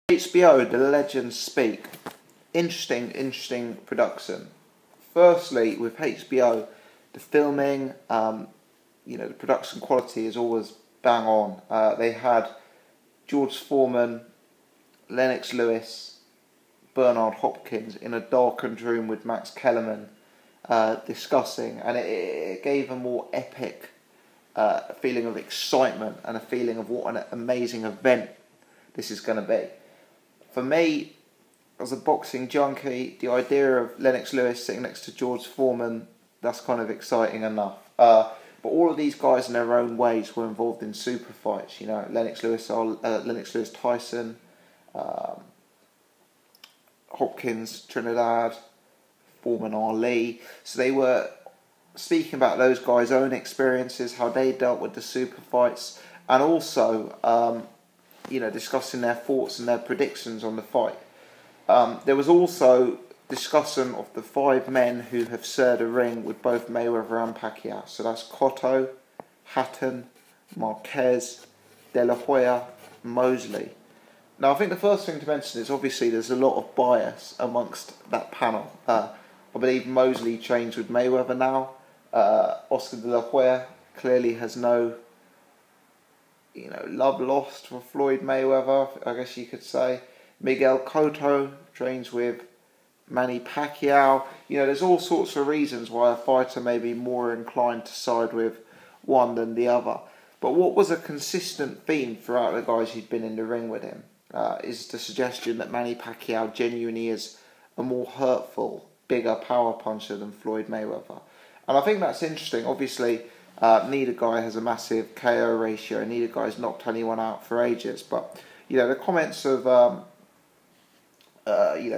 HBO, The Legends Speak. Interesting production. Firstly, with HBO, the filming, the production quality is always bang on. They had George Foreman, Lennox Lewis, Bernard Hopkins in a darkened room with Max Kellerman discussing, and it gave a more epic feeling of excitement and a feeling of what an amazing event this is going to be. For me, as a boxing junkie, the idea of Lennox Lewis sitting next to George Foreman, that's kind of exciting enough. But all of these guys in their own ways were involved in super fights. You know, Lennox Lewis Tyson, Hopkins Trinidad, Foreman Ali. So they were speaking about those guys' own experiences, how they dealt with the super fights, and also discussing their thoughts and their predictions on the fight. There was also discussion of the 5 men who have shared a ring with both Mayweather and Pacquiao. So that's Cotto, Hatton, Marquez, De La Hoya, Mosley. Now, I think the first thing to mention is obviously there's a lot of bias amongst that panel. I believe Mosley trains with Mayweather now. Oscar De La Hoya clearly has no love lost for Floyd Mayweather, I guess you could say. Miguel Cotto trains with Manny Pacquiao. There's all sorts of reasons why a fighter may be more inclined to side with one than the other. But what was a consistent theme throughout the guys who'd been in the ring with him is the suggestion that Manny Pacquiao genuinely is a more hurtful, bigger power puncher than Floyd Mayweather. And I think that's interesting. Obviously, neither guy has a massive KO ratio. Neither guy's knocked anyone out for ages. But, the comments of,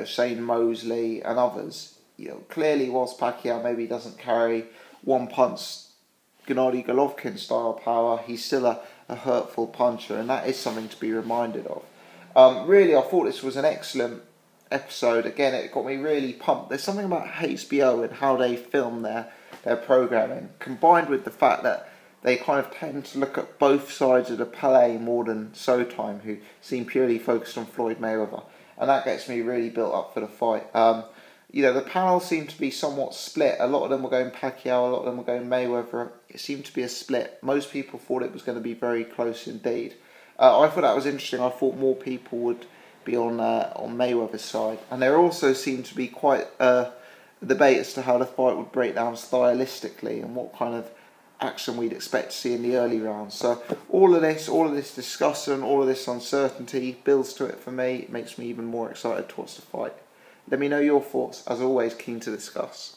Shane Mosley and others, clearly whilst Pacquiao maybe doesn't carry one-punch Gennady Golovkin style power, he's still a hurtful puncher, and that is something to be reminded of. Really, I thought this was an excellent episode. Again, it got me really pumped. There's something about HBO and how they film their programming, combined with the fact that they kind of tend to look at both sides of the palette more than Showtime, who seem purely focused on Floyd Mayweather, and that gets me really built up for the fight. The panel seemed to be somewhat split. A lot of them were going Pacquiao, a lot of them were going Mayweather. It seemed to be a split. Most people thought it was going to be very close indeed. I thought that was interesting. I thought more people would be on Mayweather's side, and there also seemed to be quite a debate as to how the fight would break down stylistically and what kind of action we'd expect to see in the early rounds. So all of this discussion, all of this uncertainty builds to it for me. It makes me even more excited to watch the fight. Let me know your thoughts. As always, keen to discuss.